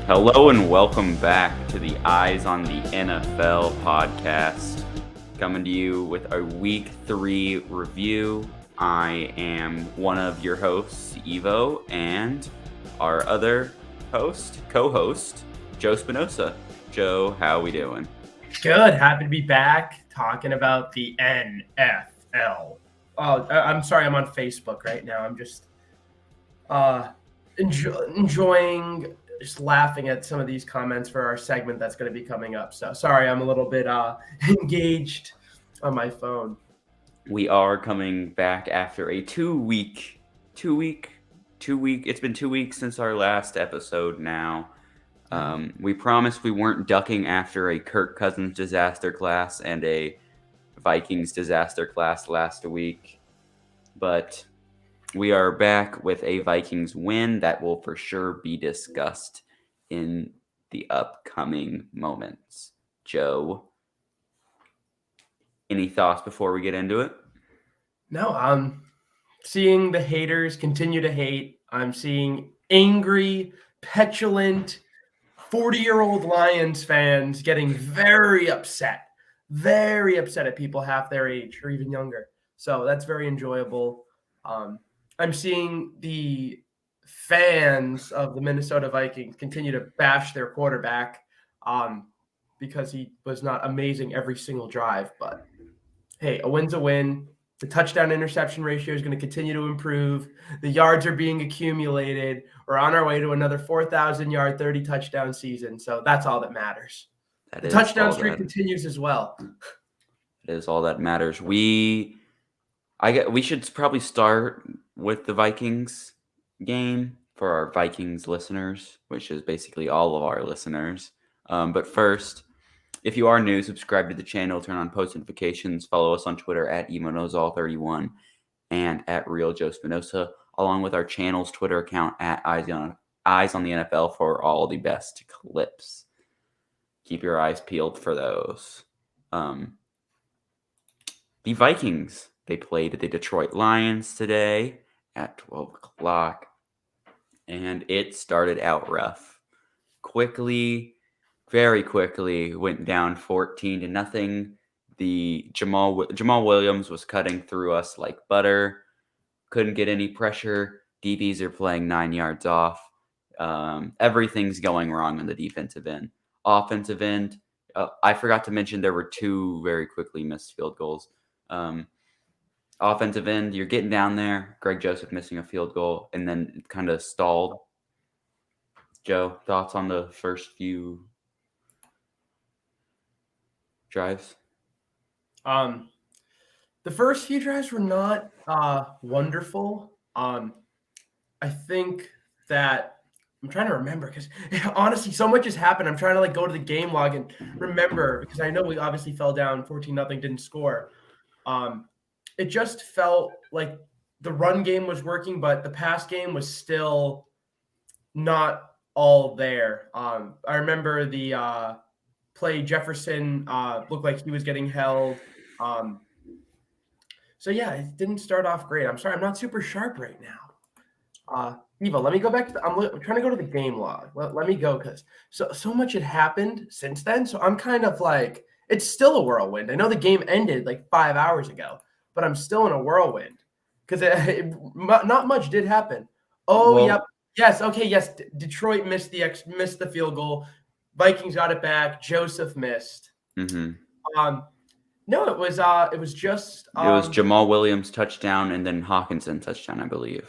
Hello and welcome back to the Eyes on the NFL podcast. Coming to you with a week 3 review. I am one of your hosts, Evo, and our other co-host, Joe Spinoza. Joe, how we doing? Good. Happy to be back talking about the NFL. Oh, I'm sorry. I'm on Facebook right now. I'm just enjoying, just laughing at some of these comments for our segment that's going to be coming up. So sorry, I'm a little bit engaged on my phone. We are coming back after a 2 week. It's been 2 weeks since our last episode now. We promised we weren't ducking after a Kirk Cousins disaster class and a Vikings disaster class last week, but we are back with a Vikings win that will for sure be discussed in the upcoming moments. Joe, any thoughts before we get into it? No, I'm seeing the haters continue to hate. I'm seeing angry, petulant 40-year-old Lions fans getting very upset at people half their age or even younger. So that's very enjoyable. I'm seeing the fans of the Minnesota Vikings continue to bash their quarterback because he was not amazing every single drive. But hey, a win's a win. The touchdown interception ratio is going to continue to improve. The yards are being accumulated. We're on our way to another 4,000 yard, 30 touchdown season. So that's all that matters. The touchdown streak continues as well. It is all that matters. We should probably start with the Vikings game for our Vikings listeners, which is basically all of our listeners. But first, if you are new, subscribe to the channel, turn on post notifications, follow us on Twitter at emonozall31 and at RealJoeSpinoza, along with our channel's Twitter account at Eyes on the NFL for all the best clips. Keep your eyes peeled for those. The Vikings, they played the Detroit Lions today at 12 o'clock, and it started out rough. Very quickly went down 14-0. The Jamal Williams was cutting through us like butter. Couldn't get any pressure. DBs are playing 9 yards off. Everything's going wrong on the defensive end. Offensive end, I forgot to mention there were 2 very quickly missed field goals. Offensive end, you're getting down there. Greg Joseph missing a field goal, and then it kind of stalled. Joe, thoughts on the first few drives? The first few drives were not wonderful. I think that I'm trying to remember because honestly, so much has happened. I'm trying to go to the game log and remember because I know we obviously fell down 14-0, didn't score. It just felt like the run game was working, but the pass game was still not all there. I remember the play Jefferson looked like he was getting held. So yeah, it didn't start off great. I'm sorry, I'm not super sharp right now. Eva, let me go back to I'm trying to go to the game log. Let me go because so much had happened since then. So I'm kind of like, it's still a whirlwind. I know the game ended like 5 hours ago, but I'm still in a whirlwind because not much did happen. Yep. Yes. Okay. Yes. Detroit missed the field goal. Vikings got it back. Joseph missed. Mm-hmm. No, it was just it was Jamal Williams touchdown and then Hawkinson touchdown, I believe.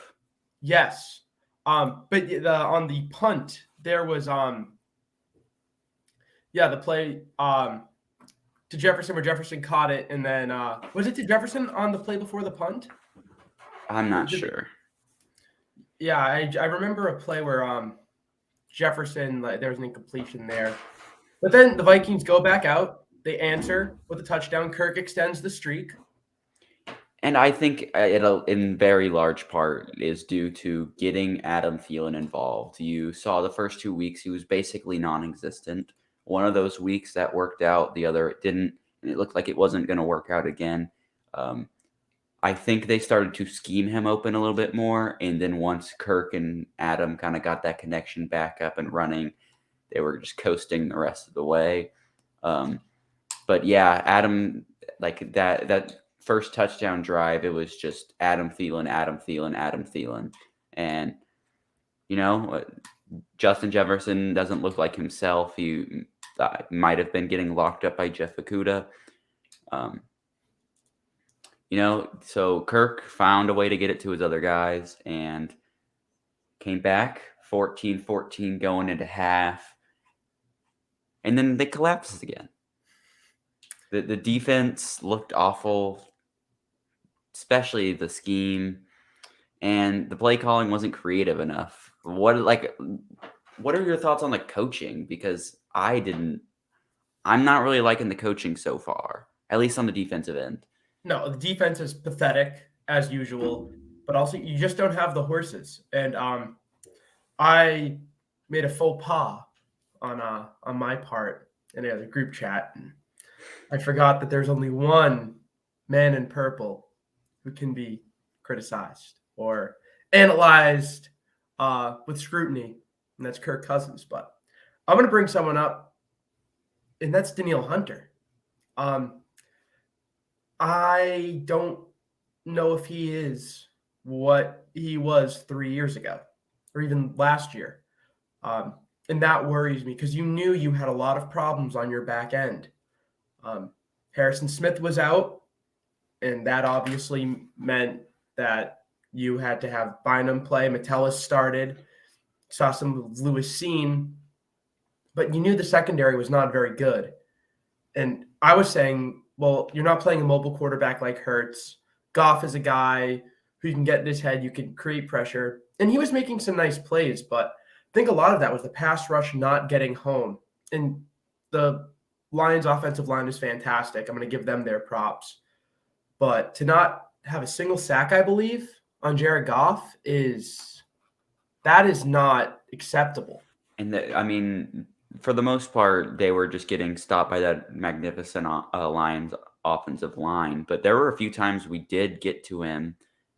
Yes. But on the punt there was the play to Jefferson where Jefferson caught it, and then was it to Jefferson on the play before the punt? I'm not sure. Yeah, I remember a play where Jefferson, there was an incompletion there. But then the Vikings go back out. They answer with a touchdown. Kirk extends the streak. And I think it, in very large part, is due to getting Adam Thielen involved. You saw the first 2 weeks, he was basically non-existent. One of those weeks that worked out, the other it didn't. And it looked like it wasn't going to work out again. I think they started to scheme him open a little bit more. And then once Kirk and Adam kind of got that connection back up and running, they were just coasting the rest of the way. But yeah, Adam, like that first touchdown drive, it was just Adam Thielen, Adam Thielen, Adam Thielen. And, Justin Jefferson doesn't look like himself. He might have been getting locked up by Jeff Okudah. So Kirk found a way to get it to his other guys and came back 14-14 going into half. And then they collapsed again. The defense looked awful, especially the scheme, and the play calling wasn't creative enough. What are your thoughts on the coaching? Because I'm not really liking the coaching so far, at least on the defensive end. No, the defense is pathetic as usual, but also you just don't have the horses. And I made a faux pas on my part in a group chat, and I forgot that there's only one man in purple who can be criticized or analyzed with scrutiny, and that's Kirk Cousins. But I'm going to bring someone up, and that's Danielle Hunter. I don't know if he is what he was 3 years ago or even last year. And that worries me because you knew you had a lot of problems on your back end. Harrison Smith was out, and that obviously meant that you had to have Bynum play. Metellus started, saw some of Lewis Cine, but you knew the secondary was not very good. And I was saying, well, you're not playing a mobile quarterback like Hurts. Goff is a guy who you can get in his head, you can create pressure. And he was making some nice plays, but I think a lot of that was the pass rush not getting home. And the Lions offensive line is fantastic. I'm going to give them their props. But to not have a single sack, I believe, on Jared Goff is not acceptable. And for the most part, they were just getting stopped by that magnificent Lions offensive line. But there were a few times we did get to him,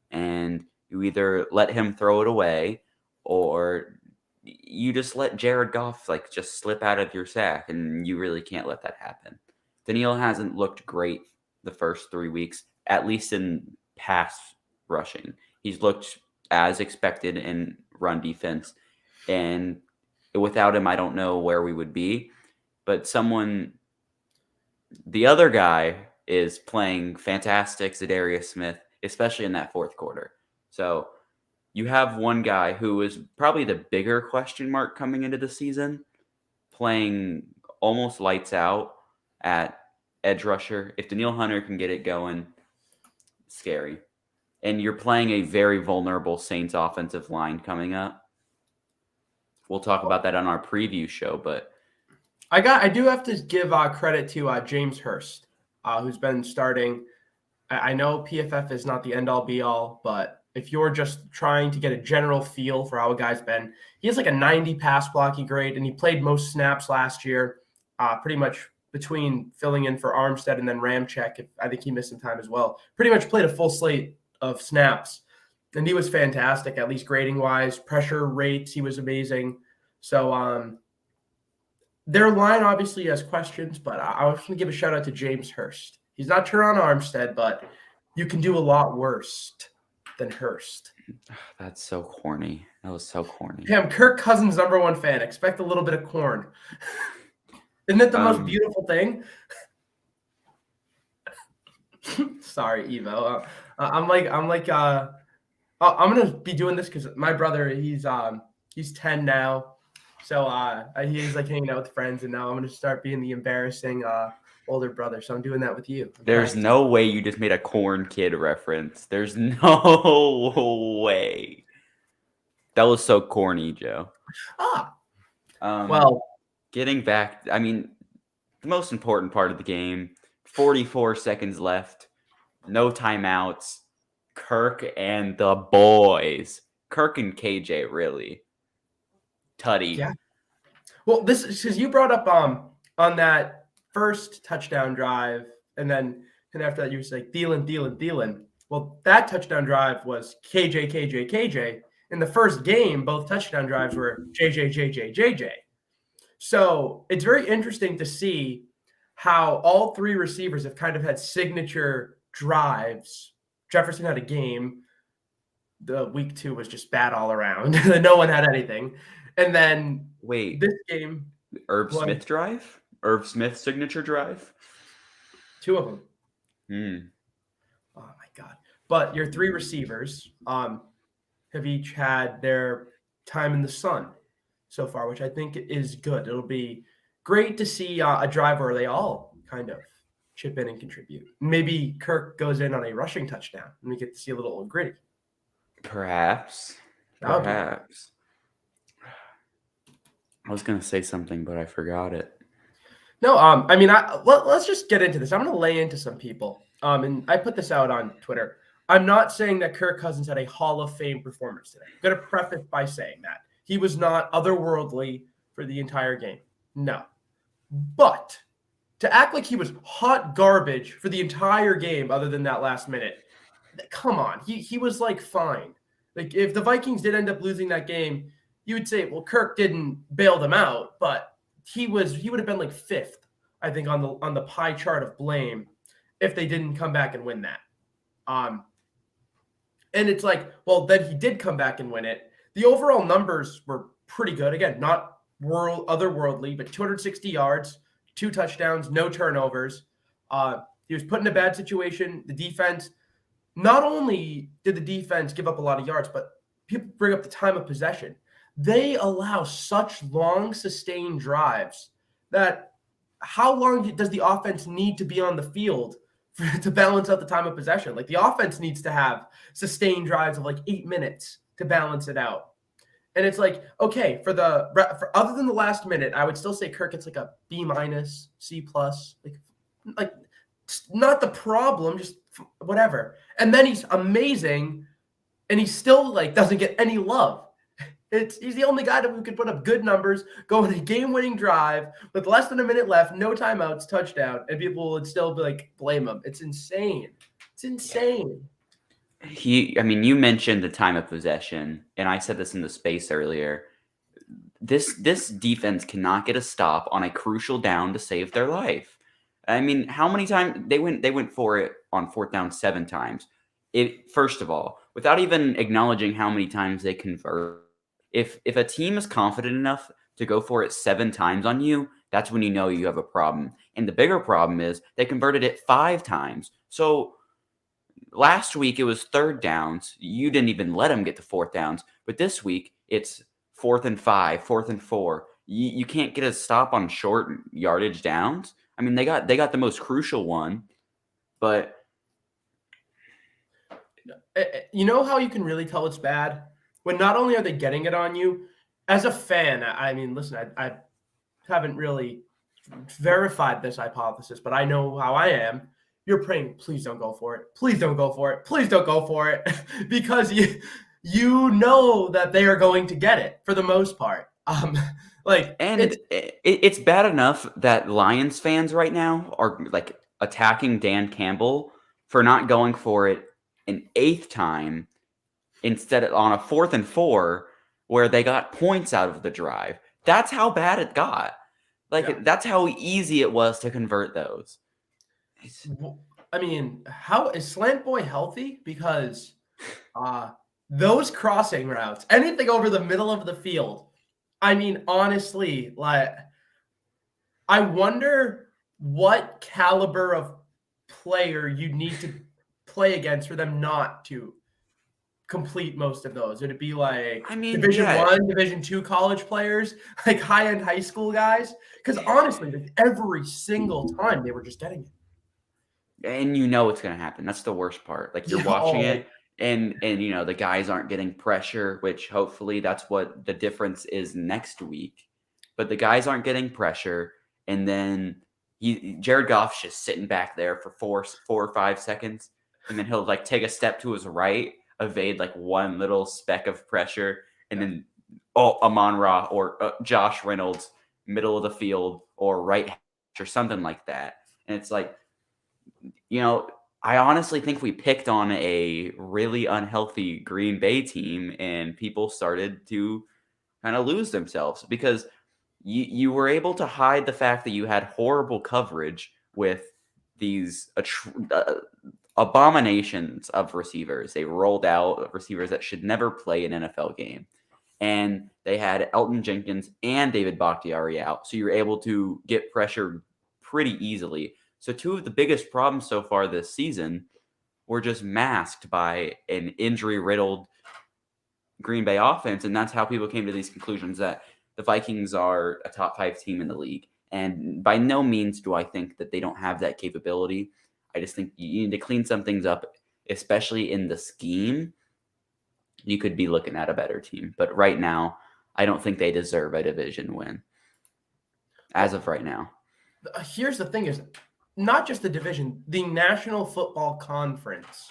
and you either let him throw it away or you just let Jared Goff just slip out of your sack, and you really can't let that happen. Danielle hasn't looked great the first 3 weeks, at least in pass rushing. He's looked as expected in run defense, and without him, I don't know where we would be. But the other guy is playing fantastic, Za'Darius Smith, especially in that fourth quarter. So you have one guy who is probably the bigger question mark coming into the season, playing almost lights out at edge rusher. If Danielle Hunter can get it going, scary. And you're playing a very vulnerable Saints offensive line coming up. We'll talk about that on our preview show, but I do have to give credit to James Hurst, who's been starting. I know PFF is not the end-all be-all, but if you're just trying to get a general feel for how a guy's been, he has like a 90 pass blocking grade, and he played most snaps last year, pretty much between filling in for Armstead and then Ramczyk. I think he missed some time as well. Pretty much played a full slate of snaps, and he was fantastic, at least grading-wise. Pressure rates, he was amazing. So their line obviously has questions, but I was going to give a shout-out to James Hurst. He's not Teron Armstead, but you can do a lot worse than Hurst. That's so corny. That was so corny. Hey, I'm Kirk Cousins' #1 fan. Expect a little bit of corn. Isn't that the most beautiful thing? Sorry, Evo. I'm gonna be doing this because my brother, he's 10 now, so he's hanging out with friends, and now I'm gonna start being the embarrassing older brother. So I'm doing that with you. There's no way you just made a corn kid reference. There's no way. That was so corny, Joe. Well, getting back, the most important part of the game, 44 seconds left, no timeouts. Kirk and the boys. Kirk and KJ, really. Tutty. Yeah. Well, this is because you brought up on that first touchdown drive, and after that you were like Thielen. Well, that touchdown drive was KJ. In the first game, both touchdown drives were JJ. So it's very interesting to see how all three receivers have kind of had signature drives. Jefferson had a game. The week 2 was just bad all around. No one had anything. And then Wait, this game Irv was Smith drive? Irv Smith signature drive? 2 of them. Hmm. Oh my God. But your three receivers have each had their time in the sun so far, which I think is good. It'll be great to see a drive where they all kind of chip in and contribute. Maybe Kirk goes in on a rushing touchdown and we get to see a little gritty. Perhaps. That would be Perhaps. I was gonna say something, but I forgot it. No, I mean, let's just get into this. I'm going to lay into some people. And I put this out on Twitter. I'm not saying that Kirk Cousins had a Hall of Fame performance today. I'm going to preface by saying that he was not otherworldly for the entire game. No, but to act like he was hot garbage for the entire game, other than that last minute, come on. He was like fine. Like if the Vikings did end up losing that game, you would say, well, Kirk didn't bail them out, but he would have been like 5th, I think, on the pie chart of blame if they didn't come back and win that. And it's like, well, then he did come back and win it. The overall numbers were pretty good. Again, not otherworldly, but 260 yards, 2 touchdowns, no turnovers. He was put in a bad situation. The defense, not only did the defense give up a lot of yards, but people bring up the time of possession. They allow such long, sustained drives that how long does the offense need to be on the field to balance out the time of possession? Like the offense needs to have sustained drives of like 8 minutes to balance it out. And it's like, okay, for other than the last minute, I would still say Kirk gets like a B-, C+, like not the problem, just whatever. And then he's amazing, and he still like doesn't get any love. He's the only guy who could put up good numbers, go on a game-winning drive with less than a minute left, no timeouts, touchdown, and people would still be like, blame him. It's insane. It's insane. I mean, you mentioned the time of possession, and I said this in the space earlier. This defense cannot get a stop on a crucial down to save their life. I mean, how many times they went for it on 4th down 7 times. First of all, without even acknowledging how many times they convert. If a team is confident enough to go for it 7 times on you, that's when you know you have a problem. And the bigger problem is they converted it 5 times. So last week it was 3rd downs. You didn't even let them get to 4th downs. But this week it's 4th and 5, 4th and 4. You can't get a stop on short yardage downs. I mean, they got the most crucial one, but you know how you can really tell it's bad? When not only are they getting it on you, as a fan, I mean, listen, I haven't really verified this hypothesis, but I know how I am. You're praying, please don't go for it. Please don't go for it. Please don't go for it. Because you know that they are going to get it for the most part. It's bad enough that Lions fans right now are like attacking Dan Campbell for not going for it an 8th time instead of on a 4th and 4 where they got points out of the drive. That's how bad it got. That's how easy it was to convert those. I mean, how is Slant Boy healthy? Because those crossing routes, anything over the middle of the field, I mean, honestly, like, I wonder what caliber of player you need to play against for them not to complete most of those. Would it be like Division 1, Division 2 college players, like high-end high school guys? Because honestly, like, every single time they were just getting it. And you know it's going to happen. That's the worst part. Like you're watching it and you know the guys aren't getting pressure, which hopefully that's what the difference is next week. But the guys aren't getting pressure, and then Jared Goff's just sitting back there for 4 or 5 seconds, and then he'll like take a step to his right, evade like one little speck of pressure, and then Amon-Ra or Josh Reynolds middle of the field or right or something like that. And it's like, you know, I honestly think we picked on a really unhealthy Green Bay team, and people started to kind of lose themselves because you were able to hide the fact that you had horrible coverage with these abominations of receivers. They rolled out receivers that should never play an NFL game. And they had Elton Jenkins and David Bakhtiari out. So you were able to get pressure pretty easily. So two of the biggest problems so far this season were just masked by an injury-riddled Green Bay offense. And that's how people came to these conclusions that the Vikings are a top 5 team in the league. And by no means do I think that they don't have that capability. I just think you need to clean some things up, especially in the scheme. You could be looking at a better team. But right now, I don't think they deserve a division win as of right now. Here's the thing is not just the division, the National Football Conference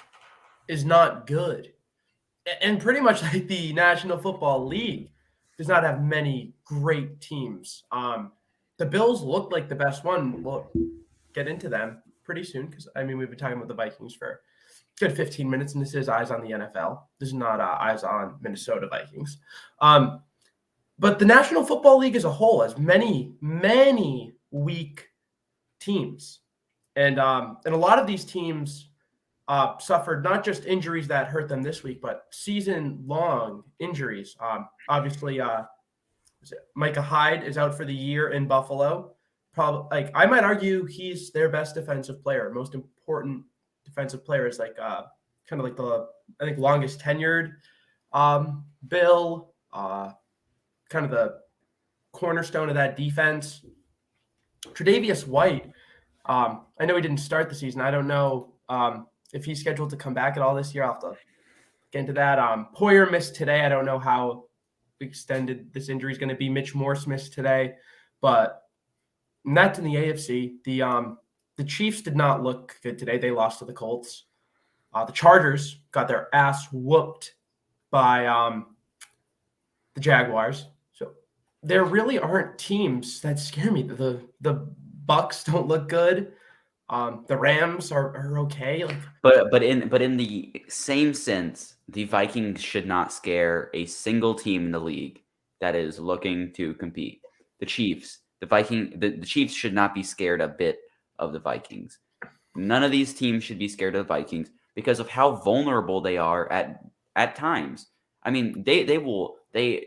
is not good. And pretty much like the National Football League does not have many great teams. The Bills look like the best one. We'll get into them pretty soon because, I mean, we've been talking about the Vikings for a good 15 minutes, and this is Eyes on the NFL. This is not Eyes on Minnesota Vikings. But the National Football League as a whole has many, many weak teams. And a lot of these teams suffered not just injuries that hurt them this week, but season-long injuries. Obviously, Micah Hyde is out for the year in Buffalo. Probably, I might argue he's their best defensive player, most important defensive player. Is kind of like the longest tenured Bill, kind of the cornerstone of that defense. Tre'Davious White. I know he didn't start the season. I don't know if he's scheduled to come back at all this year. I'll have to get into that. Poyer missed today. I don't know how extended this injury is going to be. Mitch Morse missed today, but that's in the AFC. The Chiefs did not look good today. They lost to the Colts. The Chargers got their ass whooped by the Jaguars. So there really aren't teams that scare me. The Bucks don't look good. The Rams are okay. But in the same sense, the Vikings should not scare a single team in the league that is looking to compete. The Chiefs, the Chiefs should not be scared a bit of the Vikings. None of these teams should be scared of the Vikings because of how vulnerable they are at times. I mean, they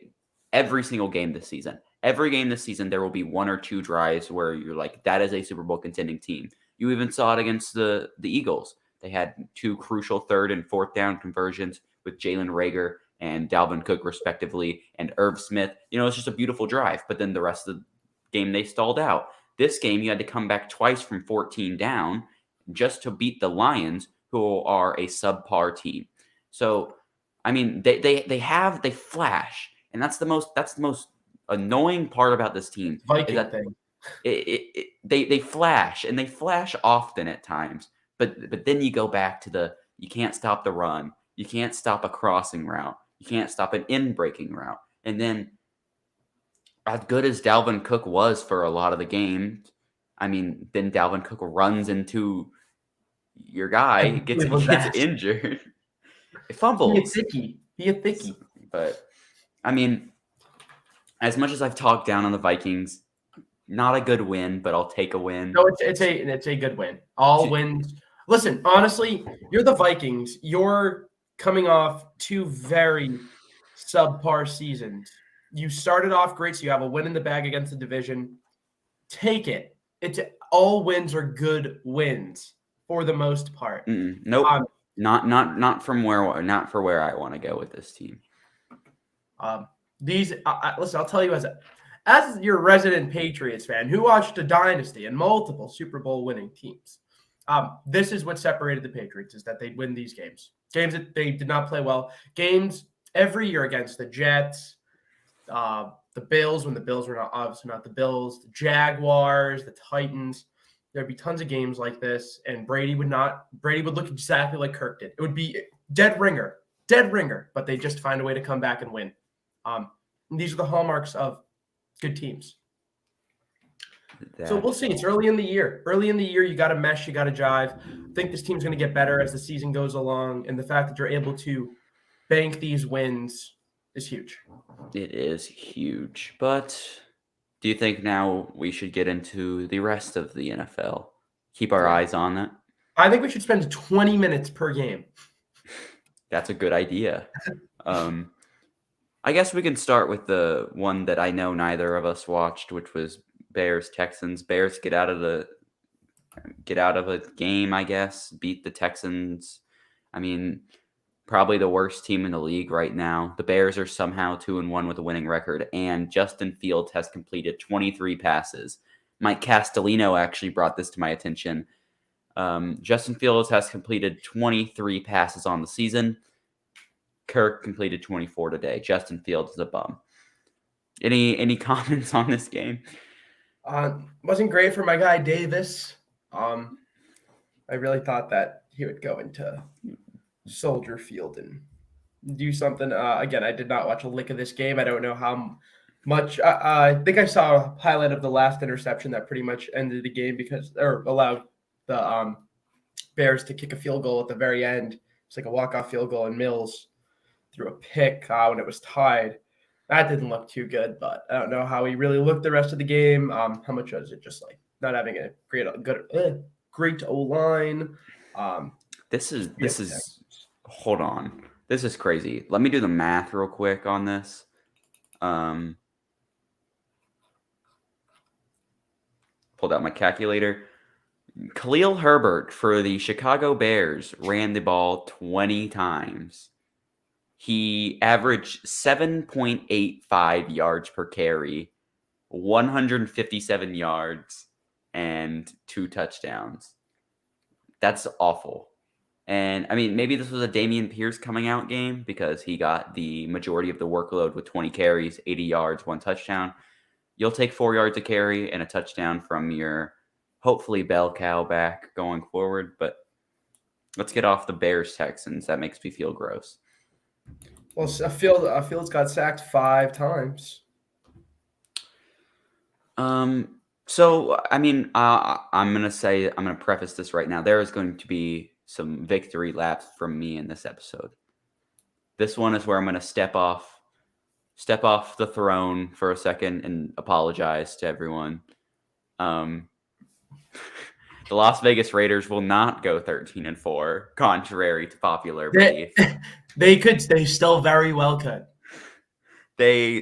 every single game this season. Every game this season, there will be one or two drives where you're like, that is a Super Bowl contending team. You even saw it against the Eagles. They had two crucial 3rd and 4th down conversions with Jalen Reagor and Dalvin Cook, respectively, and Irv Smith. It's just a beautiful drive. But then the rest of the game, they stalled out. This game, you had to come back twice from 14 down just to beat the Lions, who are a subpar team. So, I mean, they flash, and that's the most annoying part about this team. Viking thing. They flash, and they flash often at times, but then you go back to you can't stop the run, you can't stop a crossing route, you can't stop an in-breaking route, and then as good as Dalvin Cook was for a lot of the game, I mean, then Dalvin Cook runs into your guy, gets injured, it fumbles. He a thickie. But I mean, as much as I've talked down on the Vikings, not a good win, but I'll take a win. No, it's a good win. All wins. Listen, honestly, you're the Vikings. You're coming off 2 very subpar seasons. You started off great, so you have a win in the bag against the division. Take it. It's all wins are good wins for the most part. Nope. Not for where I want to go with this team. Listen, I'll tell you as your resident Patriots fan who watched a dynasty and multiple Super Bowl winning teams, this is what separated the Patriots, is that they win these games that they did not play well. Games every year against the Jets, the Bills, when the Bills were obviously not the Bills, the Jaguars, the Titans. There'd be tons of games like this, and Brady would look exactly like Kirk did. It would be dead ringer, but they just find a way to come back and win. And these are the hallmarks of good teams. So we'll see. It's early in the year. You got to mesh, you got to jive. I think this team's going to get better as the season goes along, and the fact that you're able to bank these wins is huge. It is huge, but Do you think now we should get into the rest of the NFL? Keep our Yeah. eyes on it? I think we should spend 20 minutes per game. That's a good idea. I guess we can start with the one that I know neither of us watched, which was Bears Texans. Bears get out of a game, I guess, beat the Texans. I mean, probably the worst team in the league right now. The Bears are somehow 2-1 with a winning record, and Justin Fields has completed 23 passes. Mike Castellino actually brought this to my attention. Justin Fields has completed 23 passes on the season. Kirk completed 24 today. Justin Fields is a bum. Any comments on this game? Wasn't great for my guy Davis. I really thought that he would go into Soldier Field and do something. Again, I did not watch a lick of this game. I don't know how much. I think I saw a highlight of the last interception that pretty much ended the game or allowed the Bears to kick a field goal at the very end. It's like a walk-off field goal, and Mills threw a pick when it was tied. That didn't look too good, but I don't know how he really looked the rest of the game. How much was it just like not having a great O-line? This is hold on. This is crazy. Let me do the math real quick on this. Pulled out my calculator. Khalil Herbert for the Chicago Bears ran the ball 20 times. He averaged 7.85 yards per carry, 157 yards, and 2 touchdowns. That's awful. And I mean, maybe this was a Dameon Pierce coming out game because he got the majority of the workload with 20 carries, 80 yards, 1 touchdown. You'll take 4 yards a carry and a touchdown from your hopefully bell cow back going forward. But let's get off the Bears Texans. That makes me feel gross. Well, Fields got sacked 5 times. So I mean, I'm gonna preface this right now. There is going to be some victory laps from me in this episode. This one is where I'm gonna step off the throne for a second and apologize to everyone. The Las Vegas Raiders will not go 13-4, contrary to popular belief. They still very well could. They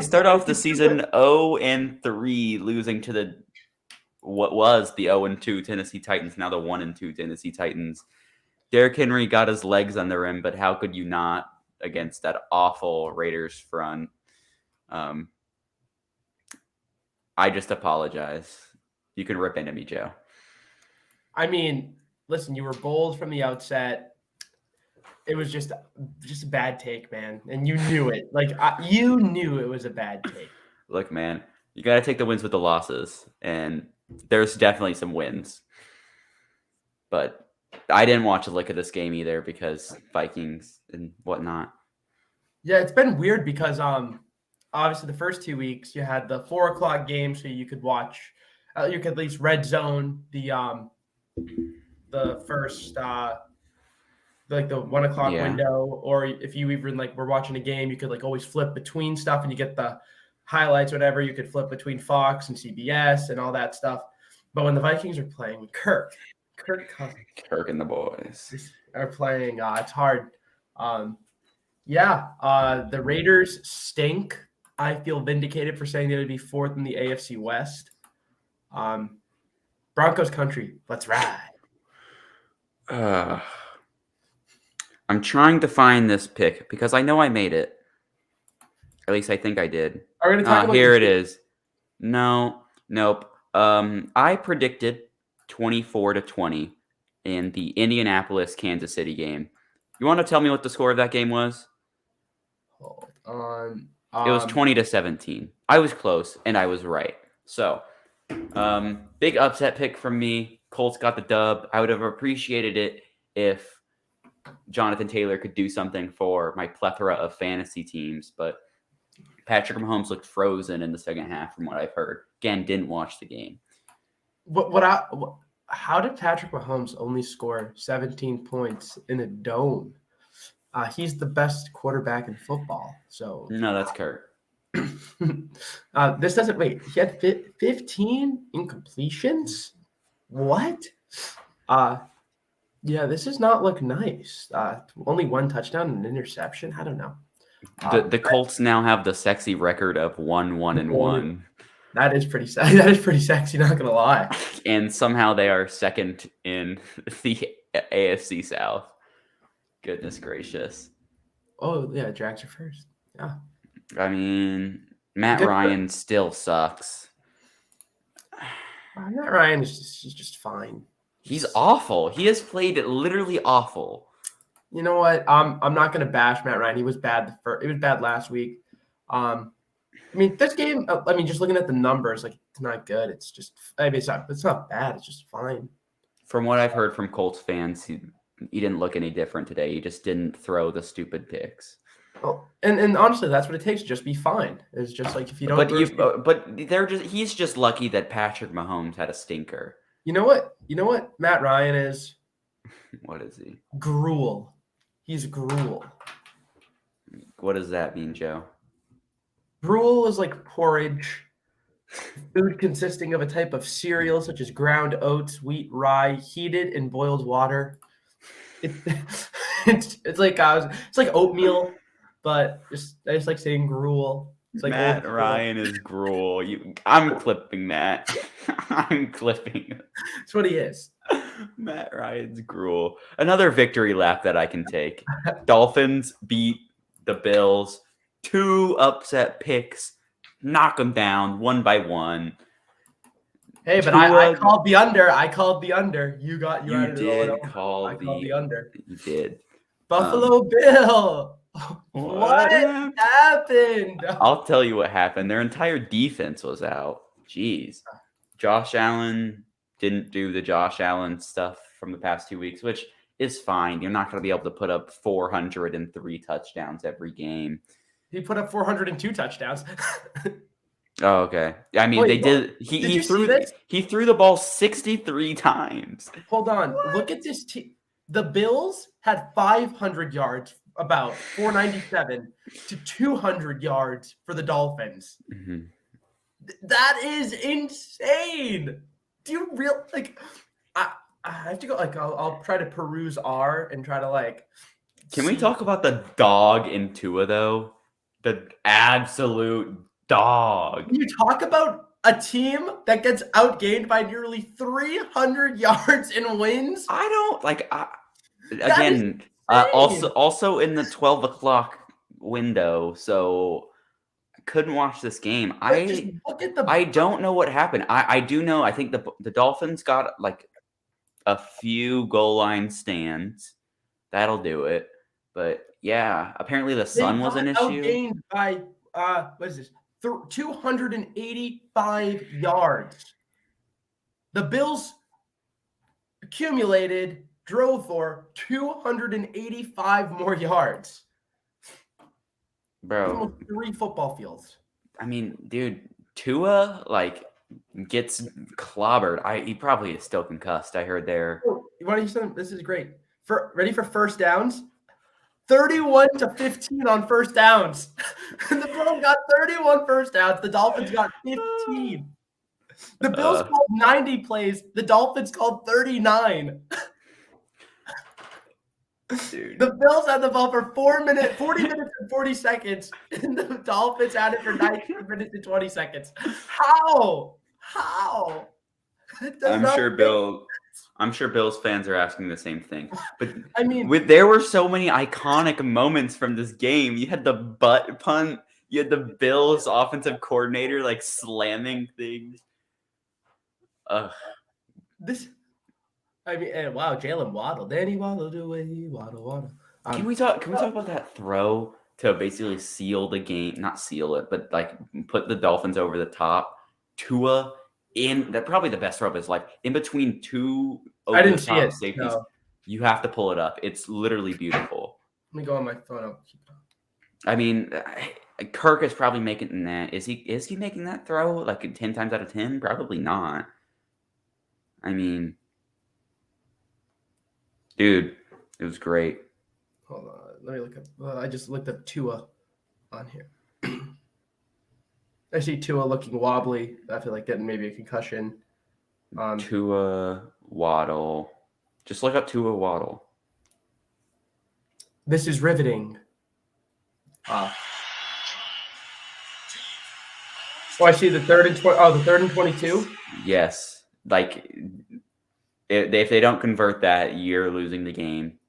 start off the season 0-3, losing to what was the 0-2 Tennessee Titans, now the 1-2 Tennessee Titans. Derrick Henry got his legs under him, but how could you not against that awful Raiders front? I just apologize. You can rip into me, Joe. I mean, listen, you were bold from the outset. It was just a bad take, man, and you knew it. Like you knew it was a bad take. Look, man, you got to take the wins with the losses, and there's definitely some wins. But I didn't watch a lick of this game either because Vikings and whatnot. Yeah, it's been weird because obviously the first 2 weeks you had the 4:00 game, so you could watch, you could at least red zone the first. Like the 1 o'clock window, or if you even like were watching a game, you could like always flip between stuff and you get the highlights, whatever. You could flip between Fox and CBS and all that stuff. But when the Vikings are playing with Kirk and the boys are playing, it's hard. The Raiders stink. I feel vindicated for saying they would be 4th in the AFC West. Broncos country, let's ride. I'm trying to find this pick because I know I made it. At least I think I did. Are we going to talk about here it is. Nope. I predicted 24-20 in the Indianapolis-Kansas City game. You want to tell me what the score of that game was? Hold on. It was 20-17. I was close, and I was right. So, big upset pick from me. Colts got the dub. I would have appreciated it if Jonathan Taylor could do something for my plethora of fantasy teams, but Patrick Mahomes looked frozen in the second half from what I've heard. Again, didn't watch the game. How did Patrick Mahomes only score 17 points in a dome? He's the best quarterback in football. So no, that's Kurt. This doesn't wait. He had 15 incompletions. What? Yeah, this does not look nice. Only one touchdown and an interception. I don't know. The Colts now have the sexy record of 1-1-1. That is pretty sexy. That is pretty sexy. Not gonna lie. And somehow they are second in the AFC South. Goodness gracious. Oh yeah, Jags are first. Yeah. I mean, Matt Ryan still sucks. Matt Ryan is he's just fine. He's awful. He has played literally awful. You know what? I'm not gonna bash Matt Ryan. He was bad. It was bad last week. I mean, this game. I mean, just looking at the numbers, like it's not good. It's just. I mean, it's not bad. It's just fine. From what I've heard from Colts fans, he didn't look any different today. He just didn't throw the stupid picks. Well, and honestly, that's what it takes. Just be fine. It's just like if you don't. He's just lucky that Patrick Mahomes had a stinker. You know what? You know what Matt Ryan is? What is he? Gruel. He's gruel. What does that mean, Joe? Gruel is like porridge, food consisting of a type of cereal such as ground oats, wheat, rye, heated in boiled water. It's like oatmeal, but I just like saying gruel. It's like Matt Ryan is gruel. I'm clipping that. I'm clipping it. That's what he is. Matt Ryan's gruel. Another victory lap that I can take. Dolphins beat the Bills. 2 upset picks. Knock them down 1 by 1. Hey, but I called the under. I called the under. You did call the under. You did. Buffalo Bill. What happened? I'll tell you what happened. Their entire defense was out. Jeez. Josh Allen didn't do the Josh Allen stuff from the past 2 weeks, which is fine. You're not going to be able to put up 403 touchdowns every game. He put up 402 touchdowns. Oh, okay. I mean, they did. He threw the ball 63 times. Hold on. What? Look at this team. The Bills had 500 yards, about 497 to 200 yards for the Dolphins. Mm-hmm. That is insane. Do you I have to go. I'll try to peruse R and try to Can we talk about the dog in Tua though? The absolute dog. You talk about a team that gets outgained by nearly 300 yards and wins. I don't again. Also in the 12 o'clock window, so I couldn't watch this game. I don't know what happened. I do know. I think the Dolphins got a few goal line stands. That'll do it. But yeah, apparently the sun was an issue. Outgained by what is this? 285 yards. The Bills drove for 285 more yards. Bro. Almost 3 football fields. I mean, dude, Tua gets clobbered. He probably is still concussed. I heard there. Why don't you send? This is great. Ready for first downs? 31-15 on first downs. The Bills got 31 first downs. The Dolphins got 15. The Bills called 90 plays. The Dolphins called 39. Dude. The Bills had the ball for 40 minutes and 40 seconds, and the Dolphins had it for 19 minutes and 20 seconds. How? I'm sure Bills fans are asking the same thing. But I mean, there were so many iconic moments from this game. You had the butt punt. You had the Bills offensive coordinator slamming things. Wow, Jalen Waddle, Danny Waddle, Waddle. Can we talk about that throw to basically seal the game? Not seal it, but put the Dolphins over the top. Tua probably the best throw of his life. In between 2 I didn't see it. safeties. No. You have to pull it up. It's literally beautiful. Let me go on my phone. I mean, Kirk is probably making that. Is he making that throw 10 times out of 10? Probably not. I mean, dude, it was great. Hold on. Let me look up. I just looked up Tua on here. I see Tua looking wobbly. I feel like getting maybe a concussion. Tua Waddle. Just look up Tua Waddle. This is riveting. Oh, I see the 3rd and 20. Oh, the 3rd and 22. Yes, like if they don't convert that, you're losing the game.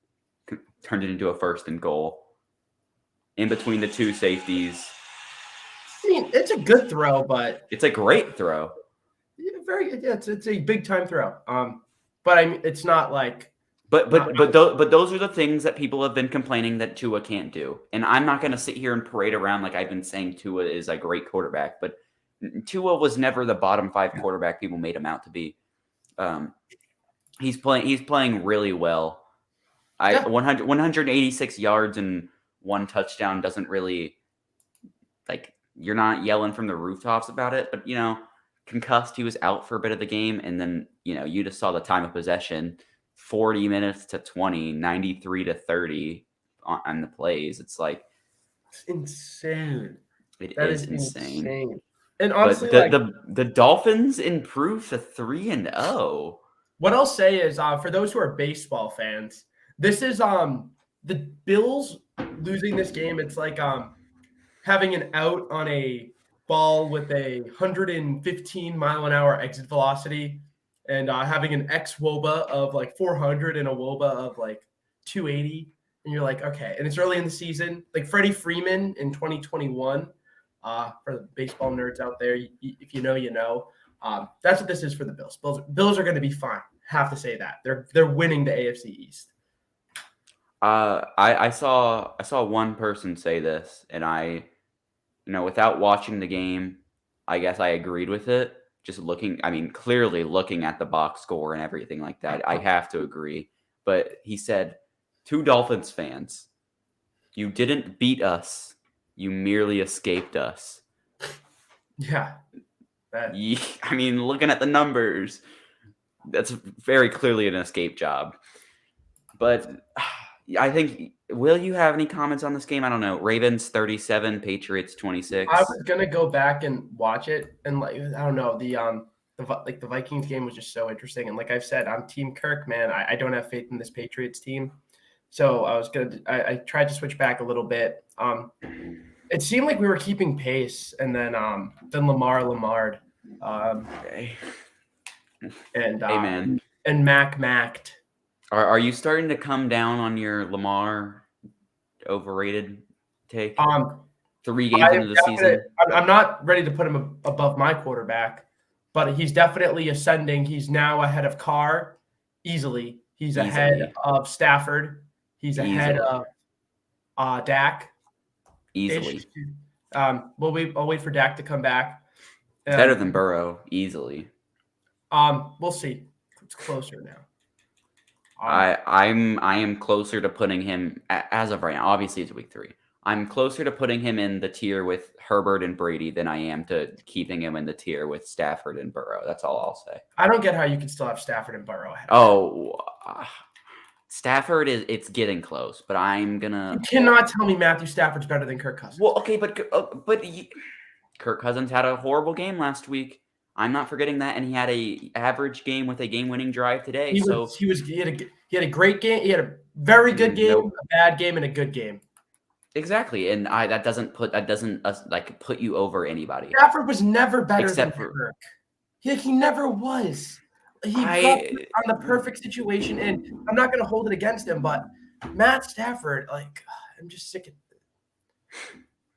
Turned it into a 1st and goal. In between the two safeties. I mean, it's a good throw, but it's a great throw. It's a big time throw. But I mean, it's not like. But those are the things that people have been complaining that Tua can't do. And I'm not going to sit here and parade around like I've been saying Tua is a great quarterback, but Tua was never the bottom 5 quarterback people made him out to be. He's playing really well. 186 yards and 1 touchdown doesn't really, like, you're not yelling from the rooftops about it, but concussed, he was out for a bit of the game, and then you just saw the time of possession. 40 minutes to 20, 93 to 30 on the plays. It's like it's insane. That is insane. And honestly, the Dolphins improved to 3-0. What I'll say is, for those who are baseball fans, this is the Bills losing this game. It's like having an out on a ball with a 115 mile an hour exit velocity. And having an XWOBA of like 400 and a WOBA of like 280. And you're like, okay. And it's early in the season. Like Freddie Freeman in 2021, for the baseball nerds out there, if you know, you know. That's what this is for the Bills. Bills are going to be fine. Have to say that. They're winning the AFC East. I saw one person say this, and without watching the game, I guess I agreed with it. Just clearly looking at the box score and everything like that, I have to agree. But he said, to Dolphins fans, you didn't beat us. You merely escaped us. Yeah. Looking at the numbers, that's very clearly an escape job. But I think, will you have any comments on this game? I don't know. Ravens 37, Patriots 26. I was gonna go back and watch it, and I don't know, the Vikings game was just so interesting. And like I've said, I'm Team Kirk, man. I don't have faith in this Patriots team, so I tried to switch back a little bit. It seemed like we were keeping pace, and then Lamar. Okay. And Amen. And Mac'd. Are you starting to come down on your Lamar overrated take? 3 games into the season? I'm not ready to put him above my quarterback, but he's definitely ascending. He's now ahead of Carr easily. He's ahead of Stafford. He's ahead of Dak. Easily. I'll wait for Dak to come back. Better than Burrow, easily. We'll see. It's closer now. I am closer to putting him, as of right now. Obviously, it's week 3. I'm closer to putting him in the tier with Herbert and Brady than I am to keeping him in the tier with Stafford and Burrow. That's all I'll say. I don't get how you can still have Stafford and Burrow ahead. Stafford it's getting close, but I'm gonna. You cannot tell me Matthew Stafford's better than Kirk Cousins. Well, okay, but Kirk Cousins had a horrible game last week. I'm not forgetting that, and he had a average game with a game-winning drive today. He had a great game. He had a very good game, a bad game, and a good game. Exactly, and that doesn't put you over anybody. Stafford was never better than Kirk. He never was. He got on the perfect situation, and I'm not going to hold it against him, but Matt Stafford, I'm just sick of it.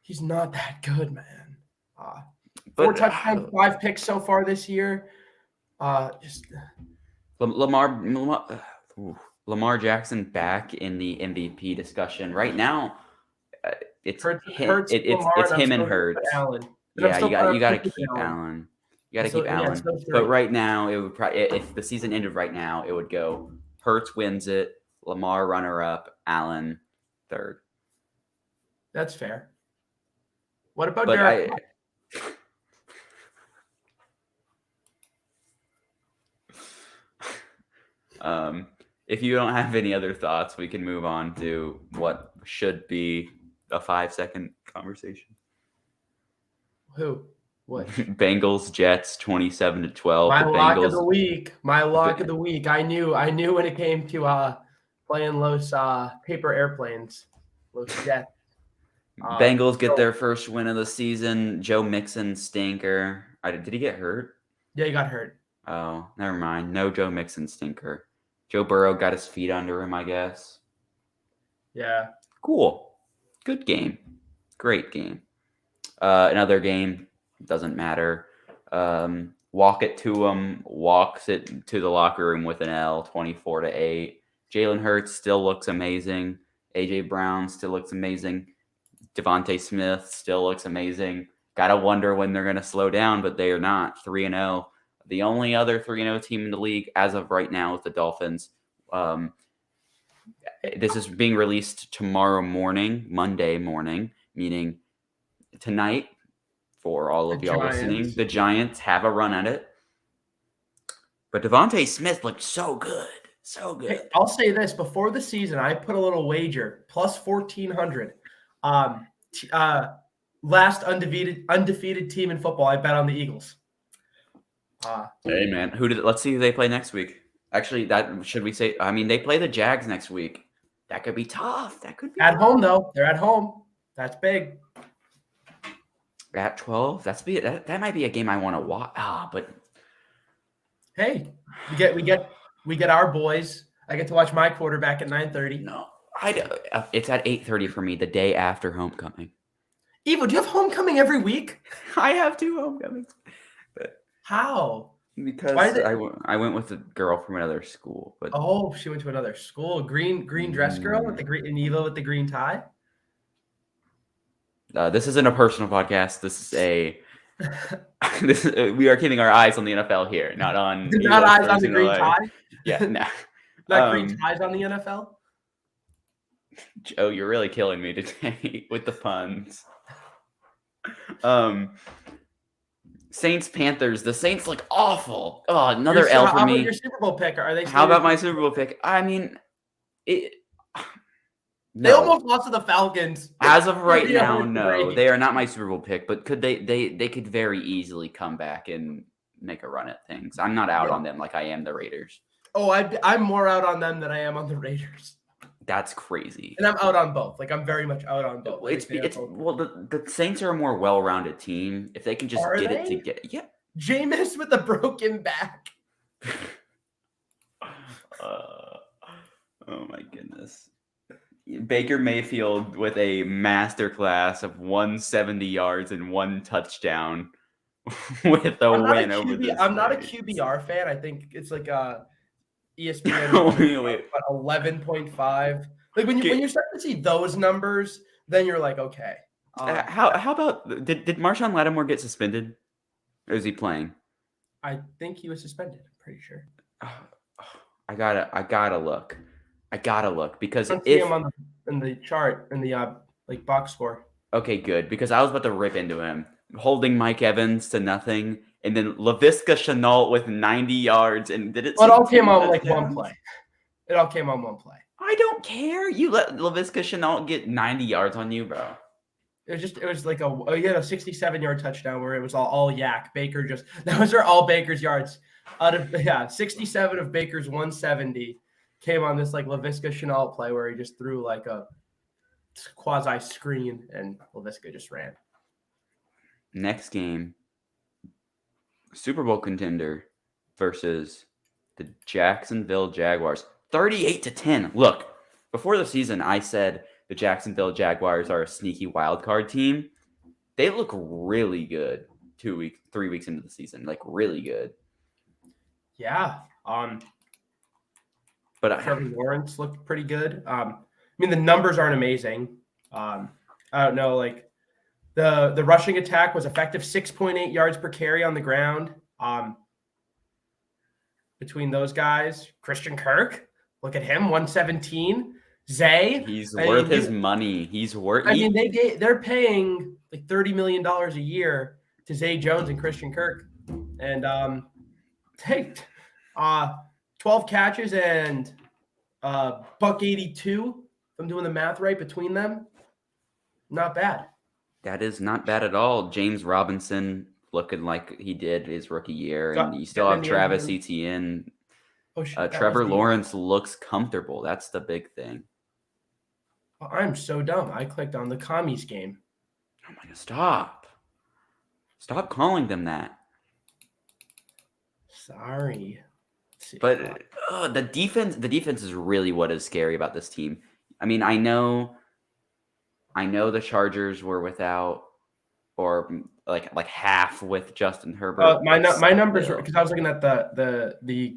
He's not that good, man. 4 touchdowns, 5 picks so far this year. Lamar Jackson back in the MVP discussion right now. It's him and Hurts. Yeah, you got to keep Allen. You got to keep Allen. But right now, it would probably, if the season ended right now, it would go Hurts wins it, Lamar runner-up, Allen third. That's fair. What about Derek? If you don't have any other thoughts, we can move on to what should be a 5-second conversation. Who? What? Bengals Jets 27-12. My The lock of Bengals. the week. My lock of the week. I knew when it came to playing Los paper airplanes, Los Jets. Bengals get their first win of the season. Joe Mixon stinker. Did he get hurt? Yeah, he got hurt. Oh, never mind. No Joe Mixon stinker. Joe Burrow got his feet under him, I guess. Yeah. Cool. Good game. Great game. Another game. Doesn't matter. Walk it to him. Walks it to the locker room with an L, 24-8. Jalen Hurts still looks amazing. A.J. Brown still looks amazing. Devontae Smith still looks amazing. Gotta wonder when they're going to slow down, but they are not. 3-0. The only other 3-0 team in the league as of right now is the Dolphins. This is being released tomorrow morning, Monday morning, meaning tonight for all of y'all listening. The Giants have a run at it. But Devontae Smith looked so good. So good. Hey, I'll say this. Before the season, I put a little wager, plus 1,400. Last undefeated team in football, I bet on the Eagles. Hey, man. Let's see who they play next week. Actually, they play the Jags next week. That could be tough. That could be at home, though. They're at home. That's big. At 12, that might be a game I want to watch. But hey, we get our boys. I get to watch my quarterback at 9:30. No, it's at 8:30 for me, the day after homecoming. Evo, do you have homecoming every week? I have 2 homecomings. But how? Because I went with a girl from another school. But she went to another school. Green dress girl with the green and Evo with the green tie. This isn't a personal podcast. We are keeping our eyes on the NFL here, not on eyes on the green tie. Yeah, nah. Not green ties on the NFL. Joe, you're really killing me today with the puns. Saints Panthers. The Saints look awful. Oh, another L for me. How about your Super Bowl pick? Are they? How about my Super Bowl pick? I mean, it. They almost lost to the Falcons. As of right now, no. They are not my Super Bowl pick, but could they could very easily come back and make a run at things. I'm not out on them like I am the Raiders. Oh, I'm more out on them than I am on the Raiders. That's crazy. And I'm out on both. Like I'm very much out on both. The Saints are a more well-rounded team. If they can just get it together. Yeah. Jameis with a broken back. Oh my goodness. Baker Mayfield with a masterclass of 170 yards and 1 touchdown with a win over the I'm not a QBR fan. I think it's like ESPN 11.5. Like when you start to see those numbers, then you're like, okay. How about did Marshawn Lattimore get suspended? Or is he playing? I think he was suspended. I'm pretty sure. I gotta look. Because I see him in the chart in the box score. Okay, good. Because I was about to rip into him, holding Mike Evans to nothing, and then Laviska Shenault with 90 yards, and did it? It all came on one play. It all came on one play. I don't care. You let Laviska Shenault get 90 yards on you, bro. It was like he had a 67-yard touchdown where it was all yak. Baker those are all Baker's yards. Out of 67 of Baker's 170 came on this like Laviska Shenault play where he just threw like a quasi screen and Laviska just ran. Next game, Super Bowl contender versus the Jacksonville Jaguars. 38-10. Look, before the season, I said the Jacksonville Jaguars are a sneaky wild card team. They look really good 3 weeks into the season, like really good. Yeah. But Trevor Lawrence looked pretty good. I mean, the numbers aren't amazing. I don't know, like the rushing attack was effective 6.8 yards per carry on the ground. Between those guys, Christian Kirk, look at him, 117. Zay, he's worth his money. He's worth. They're paying like $30 million a year to Zay Jones and Christian Kirk, and 12 catches and $182. If I'm doing the math right between them, not bad. That is not bad at all. James Robinson, looking like he did his rookie year, and you still Getting have in the end Travis zone. Etienne. Oh shit, that was Trevor the. Lawrence looks comfortable. That's the big thing. Oh, I'm so dumb. I clicked on the commies game. Oh my God, stop. Stop calling them that. Sorry. Let's see. But the defense is really what is scary about this team. I mean, I know the Chargers were without, or like half with Justin Herbert. My but my numbers were still. because I was looking at the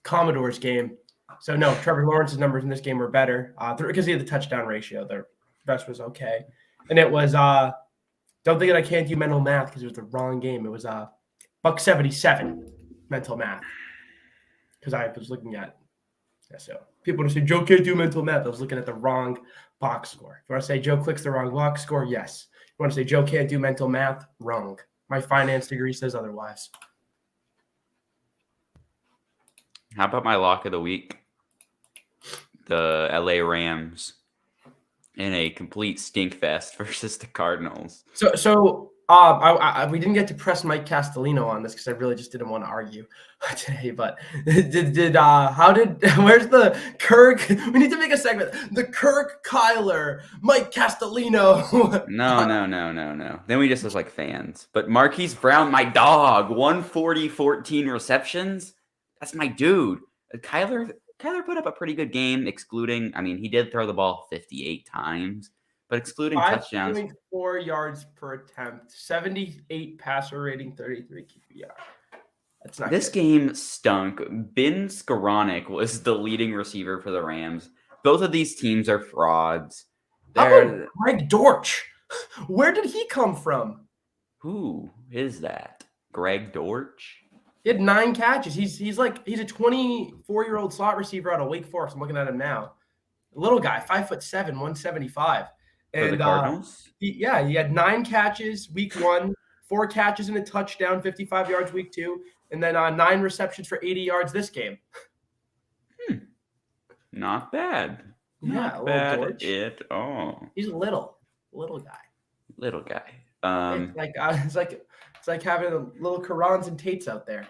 Commodores game. So no, Trevor Lawrence's numbers in this game were better because he had the touchdown ratio. The rest was okay, and it was don't think that I can't do mental math because it was the wrong game. It was $177 mental math because I was looking at. Yeah, so people want to say Joe can't do mental math. I was looking at the wrong box score. If you want to say Joe clicks the wrong box score, yes. If you want to say Joe can't do mental math, wrong. My finance degree says otherwise. How about my lock of the week? The LA Rams in a complete stink fest versus the Cardinals. So we didn't get to press Mike Castellino on this because I really just didn't want to argue today. But where's the Kirk? We need to make a segment. The Kirk Kyler, Mike Castellino. No. Then we just look like fans. But Marquise Brown, my dog, 140, 14 receptions. That's my dude. Kyler put up a pretty good game, excluding, I mean, he did throw the ball 58 times, but excluding touchdowns. 5.4 yards per attempt, 78 passer rating, 33 QBR. That's not This good. game stunk. Ben Skoranek was the leading receiver for the Rams. Both of these teams are frauds. How about Greg Dortch? Where did he come from? Who is that? Greg Dortch? He had 9 catches. He's a 24-year-old slot receiver out of Wake Forest. I'm looking at him now. Little guy, 5'7", 175. For the Cardinals? He had 9 catches week 1, 4 catches and a touchdown, 55 yards week 2, and then 9 receptions for 80 yards this game. Not bad. Not bad Dortch. at all. He's a little guy. Little guy. It's like having a little Karans and Tates out there.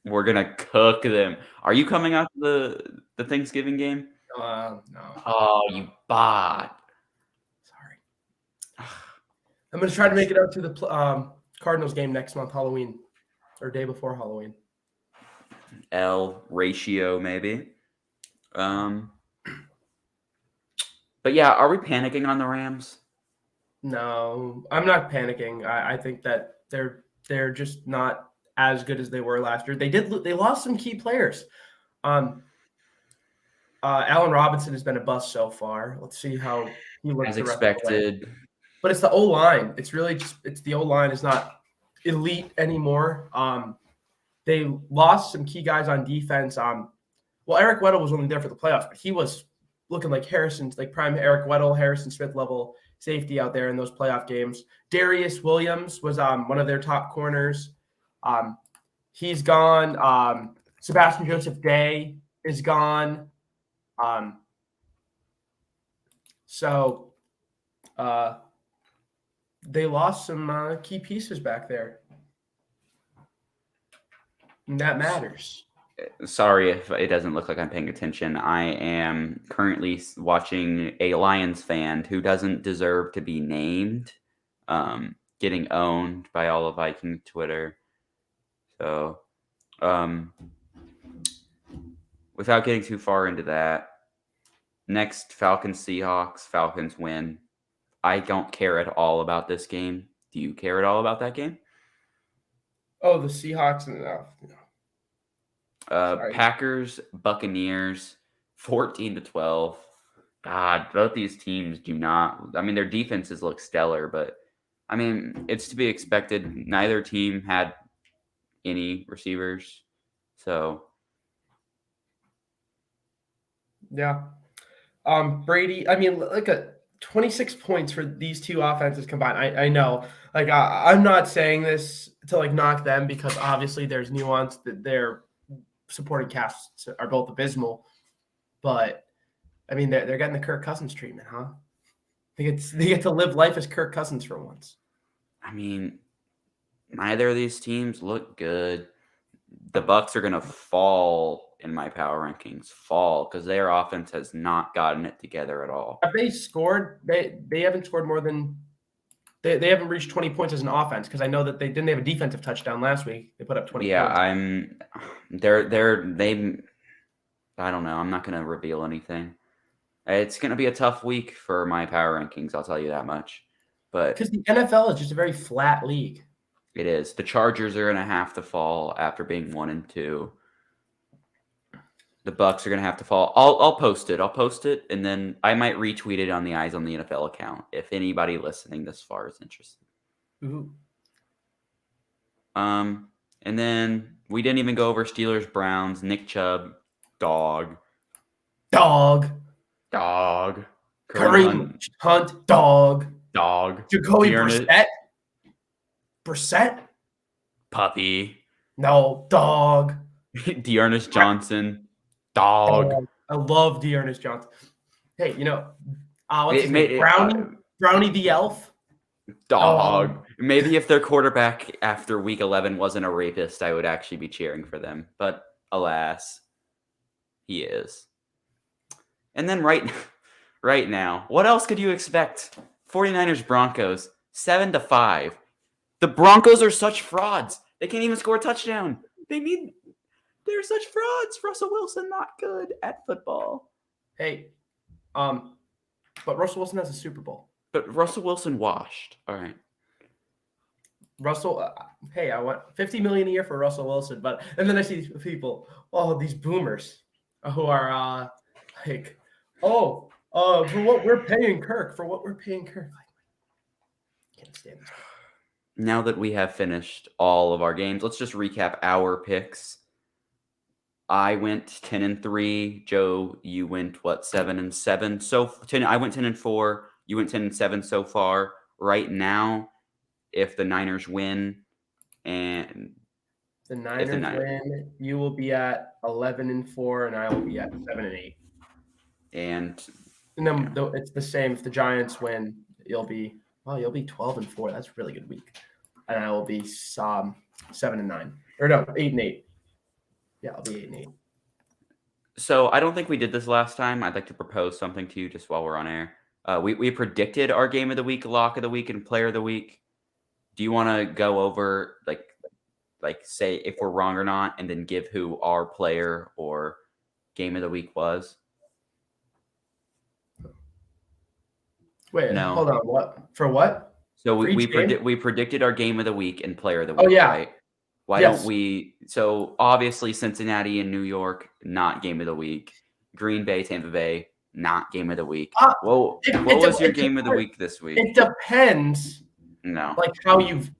We're gonna cook them. Are you coming out to the Thanksgiving game? No. Oh, you bot. Sorry. I'm gonna try to make it out to the Cardinals game next month, Halloween, or day before Halloween. L ratio maybe. But yeah, are we panicking on the Rams? No, I'm not panicking. I think that they're just not as good as they were last year. They lost some key players. Allen Robinson has been a bust so far. Let's see how he looks As the rest of the way. expected. But it's the O-line. It's really it's the O-line is not elite anymore. They lost some key guys on defense. Well, Eric Weddle was only there for the playoffs, but he was looking like prime Eric Weddle, Harrison Smith level safety out there in those playoff games. Darius Williams was one of their top corners. He's gone. Sebastian Joseph Day is gone. So they lost some key pieces back there. And that matters. Sorry if it doesn't look like I'm paying attention. I am currently watching a Lions fan who doesn't deserve to be named, getting owned by all of Viking Twitter. So, without getting too far into that, next Falcons Seahawks. Falcons win. I don't care at all about this game. Do you care at all about that game? Oh, the Seahawks and Packers, Buccaneers, 14-12. God, both these teams do not. I mean, their defenses look stellar, but I mean, it's to be expected. Neither team had any receivers, so yeah. Brady. I mean, look at 26 points for these two offenses combined. I know. Like, I'm not saying this to knock them because obviously there's nuance that their supporting casts are both abysmal, but I mean they're getting the Kirk Cousins treatment, huh? They get to live life as Kirk Cousins for once. I mean, neither of these teams look good. The Bucks are going to fall in my power rankings, because their offense has not gotten it together at all. Have they scored? They haven't scored more than they haven't reached 20 points as an offense, because I know that they have a defensive touchdown last week. They put up 20 Yeah, points. I don't know. I'm not going to reveal anything. It's going to be a tough week for my power rankings, I'll tell you that much. But Because the NFL is just a very flat league. it is. The Chargers are going to have to fall after being 1-2. The Bucks are going to have to fall. I'll post it, and then I might retweet it on the Eyes on the NFL account if anybody listening this far is interested. Ooh. And then we didn't even go over Steelers Browns. Nick Chubb, dog. Kareem Hunt, dog. Jacoby Brissett, puppy. No, dog. Dearness Johnson, dog. I love Dearness Johnson. Hey, what's his name? Brownie the Elf, dog. Maybe if their quarterback after week 11 wasn't a rapist, I would actually be cheering for them. But alas, he is. And then right now, what else could you expect? 49ers Broncos 7-5. The Broncos are such frauds. They can't even score a touchdown. They're such frauds. Russell Wilson not good at football. Hey, but Russell Wilson has a Super Bowl. But Russell Wilson washed. All right. Russell, hey, I want $50 million a year for Russell Wilson, and then I see these people, these boomers who are for what we're paying Kirk, I can't stand this. Now that we have finished all of our games, let's just recap our picks. I went 10-3. Joe, you went 7-7. So I went 10-4. You went 10-7 so far. Right now, if the Niners win, and the Niners win, you will be at 11-4, and I will be at 7-8. And then it's the same. If the Giants win, you'll be 12-4. That's a really good week, and I will be 7-9, or no, 8-8. Yeah, I'll be 8-8. So I don't think we did this last time. I'd like to propose something to you just while we're on air. We predicted our game of the week, lock of the week, and player of the week. Do you want to go over like say if we're wrong or not, and then give who our player or game of the week was? Wait, no. Hold on. What? For what? So we predicted our game of the week and player of the week, right? Why don't we? So obviously Cincinnati and New York, not game of the week. Green Bay, Tampa Bay, not game of the week. What was your game of the week this week? It depends. No. Like how you've.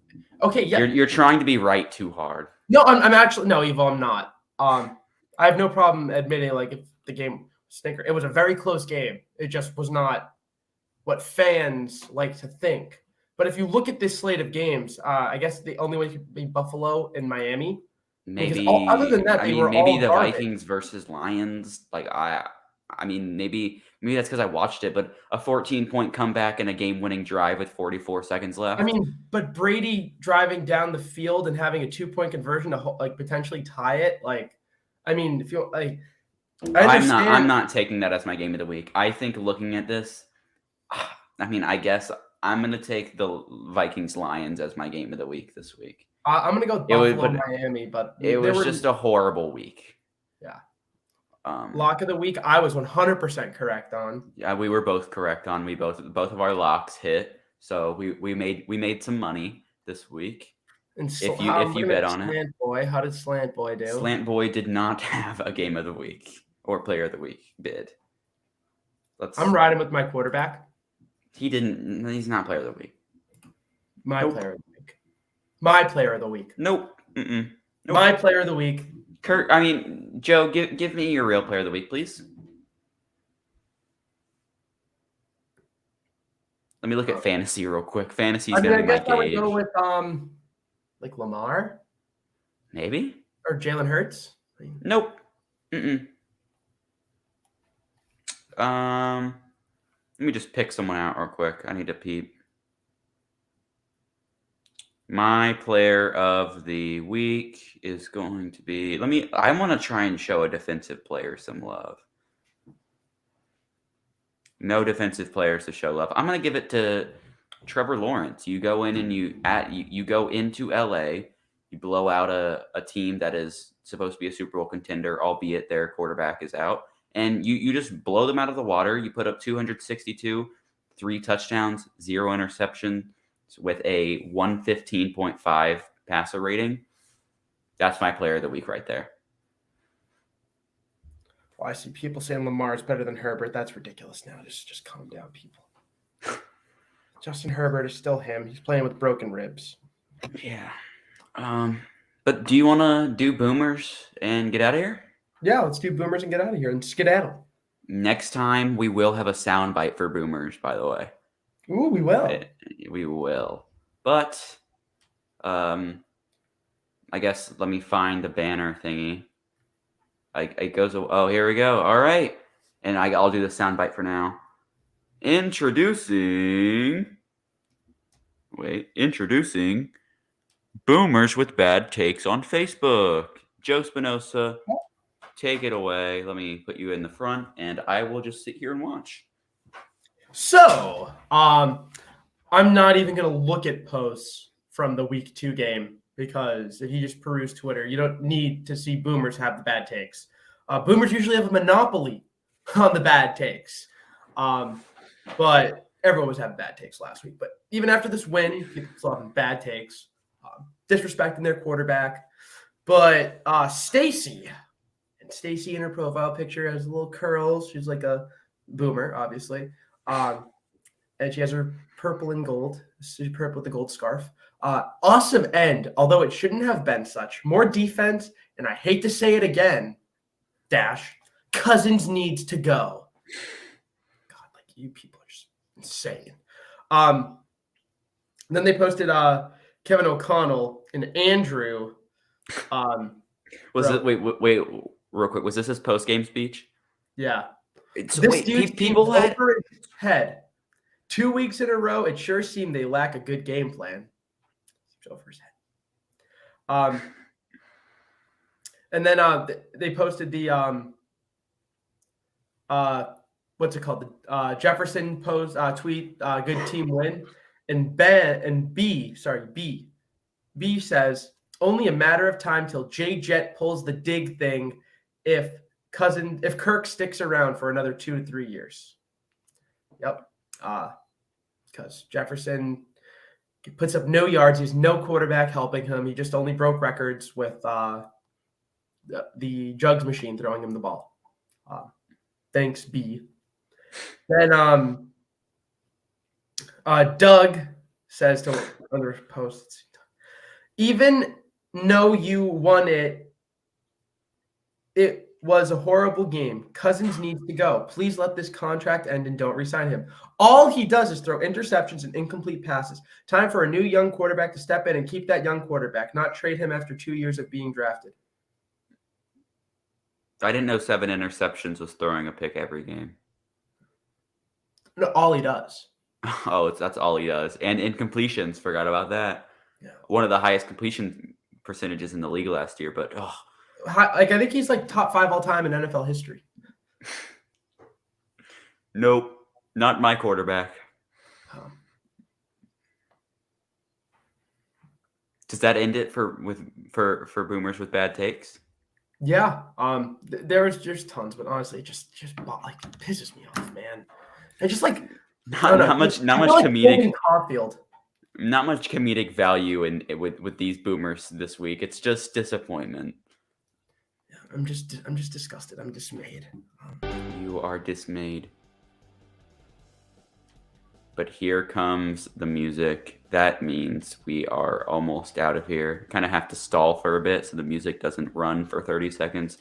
Okay, yeah. You're trying to be right too hard. No, I'm actually no, Evo, I'm not. I have no problem admitting if the game stinker. It was a very close game. It just was not what fans like to think. But if you look at this slate of games, I guess the only way could be Buffalo and Miami. Maybe other than that, maybe the Vikings versus Lions. Maybe that's because I watched it, but a 14-point comeback and a game-winning drive with 44 seconds left. But Brady driving down the field and having a 2-point conversion to potentially tie it. If you I'm not taking that as my game of the week. I think looking at this, I guess I'm going to take the Vikings-Lions as my game of the week this week. I'm going to go Buffalo Miami, but it was just a horrible week. Yeah. Lock of the week, I was 100% correct on. Yeah, we were both correct on. We both of our locks hit, so we made some money this week. And if you bet on it, Boy, how did Slant Boy do? Slant Boy did not have a game of the week or player of the week bid. I'm riding with my quarterback. He's not player of the week. Player of the week. My player of the week. Nope. Nope. My player of the week. Joe, give me your real player of the week, please. Let me look at fantasy real quick. Fantasy's gonna be my gauge. I would go with Lamar. Maybe. Or Jalen Hurts. Nope. Let me just pick someone out real quick. I need to peep. My player of the week is going to be. I want to try and show a defensive player some love. No defensive players to show love. I'm going to give it to Trevor Lawrence. You go in and you go into LA, you blow out a team that is supposed to be a Super Bowl contender, albeit their quarterback is out, and you just blow them out of the water. You put up 262, 3 touchdowns, 0 interception with a 115.5 passer rating. That's my player of the week right there. Well, I see people saying Lamar is better than Herbert. That's ridiculous now. Just calm down, people. Justin Herbert is still him. He's playing with broken ribs. Yeah. But do you want to do boomers and get out of here? Yeah, let's do boomers and get out of here and skedaddle. Next time we will have a soundbite for boomers, by the way. Ooh, we will. We will. But I guess let me find the banner thingy. It goes. Oh, here we go. All right, and I'll do the soundbite for now. Introducing boomers with bad takes on Facebook. Joe Spinoza, take it away. Let me put you in the front, and I will just sit here and watch. So, I'm not even going to look at posts from the week 2 game because if you just peruse Twitter, you don't need to see boomers have the bad takes. Boomers usually have a monopoly on the bad takes. But everyone was having bad takes last week. But even after this win, people still having bad takes, disrespecting their quarterback. But Stacy in her profile picture has little curls. She's like a boomer, obviously. And she has her purple and gold. She's purple with the gold scarf. Awesome end, although it shouldn't have been such. More defense, and I hate to say it again, Cousins needs to go. God, like you people are just insane. Then they posted Kevin O'Connell and Andrew. Was it wait, real quick? Was this his post game speech? Yeah. This dude people had over his head 2 weeks in a row. It sure seemed they lack a good game plan. It's over his head. And then they posted the what's it called? The Jefferson post tweet, good team win. And B says only a matter of time till J Jet pulls the dig thing if Kirk sticks around for another 2 to 3 years. Yep. Because Jefferson puts up no yards. There's no quarterback helping him. He just only broke records with the jugs machine throwing him the ball. Thanks, B. Then Doug says to other posts, even though you won it was a horrible game. Cousins needs to go. Please let this contract end and don't re-sign him. All he does is throw interceptions and incomplete passes. Time for a new young quarterback to step in and keep that young quarterback, not trade him after 2 years of being drafted. I didn't know 7 interceptions was throwing a pick every game. No, all he does. Oh, that's all he does. And incompletions, forgot about that. Yeah. One of the highest completion percentages in the league last year, but I think he's like top 5 all time in NFL history. Nope, not my quarterback. Does that end it for boomers with bad takes? Yeah. There was just tons, but honestly, just like pisses me off, man. And just like not much comedic. Caulfield. Not much comedic value with these boomers this week. It's just disappointment. I'm just disgusted. I'm dismayed. You are dismayed. But here comes the music. That means we are almost out of here. Kind of have to stall for a bit so the music doesn't run for 30 seconds.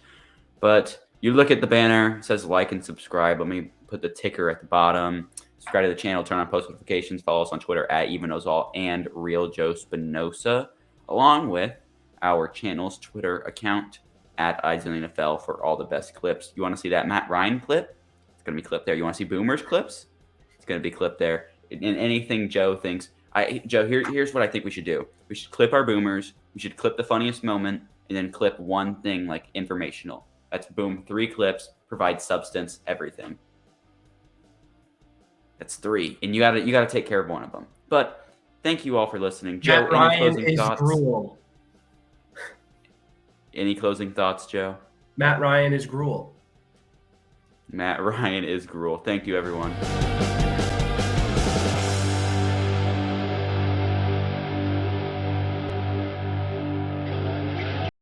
But you look at the banner, it says like and subscribe. Let me put the ticker at the bottom. Subscribe to the channel, turn on post notifications, follow us on Twitter at EvenKnowsAll and Real Joe Spinoza, along with our channel's Twitter account at iZillionFL for all the best clips. You want to see that Matt Ryan clip? It's going to be clipped there. You want to see Boomers clips? It's going to be clipped there. And anything Joe thinks, Joe, here's what I think we should do. We should clip our boomers. We should clip the funniest moment, and then clip one thing like informational. That's boom, 3 clips, provide substance, everything. That's 3, and you gotta take care of one of them. But thank you all for listening. Joe, Matt Ryan any closing is thoughts? gruel. Any closing thoughts, Joe? Matt Ryan is gruel. Matt Ryan is gruel. Thank you, everyone.